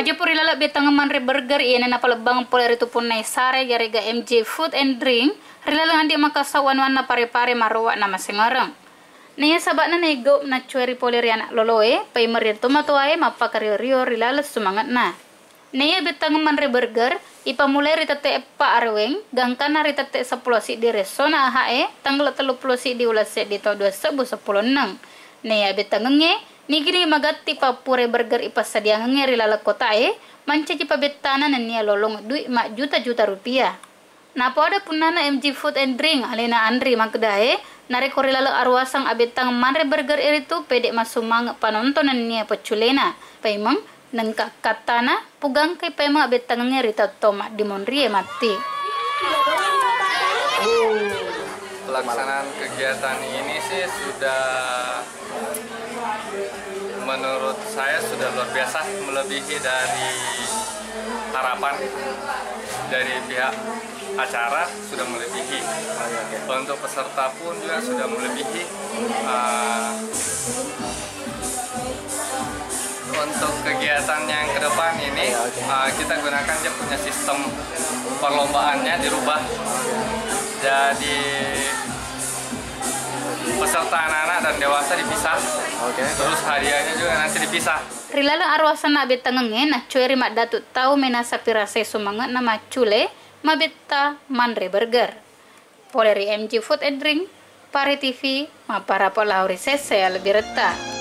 Maju puri lalak betang manre burger iya na palebang poler itu pun nai sare garega MJ Food and Drink rilalang andi makasawan wana pare-pare marwa na masing-orang. Nia sabat na nego na cueri poler anak loloe pai merir tomato ay mapakario rilalas sumangat na. Nia betang manre burger ipamulai ritate pa arweng gangkana ritate 10 si di resona ahae tanggal 30 si di ulas di tahun 2010 nang. Nia betang nge nigiri magati pa pure burger ipasadia ngeri lala kota mancaji pa betana nania lolong duit mak juta-juta rupiah. Napa ada punana MG Food and Drink alena Andri magdae nare kori lala arwasang abetang manre burger itu pedek masumang panonton nania peculena. Paimang nengka katana pugang kay paimang abetang ngeri tatoma dimonrie mati. Pelaksanaan kegiatan ini sih sudah menurut saya sudah luar biasa, melebihi dari harapan dari pihak acara, sudah melebihi. Untuk peserta pun juga sudah melebihi. Untuk kegiatan yang ke depan ini kita gunakan dia punya sistem perlombaannya dirubah. Jadi peserta anak-anak dan dewasa dipisah. Terus hadiahnya juga nanti dipisah. Rilala arwasan na betangenge na cueri mak datut tau menasa pirase sumangat na macule mabetta manre burger. Poleri MG Food and Drink, Pare TV, ma para polauri sese lebih reta.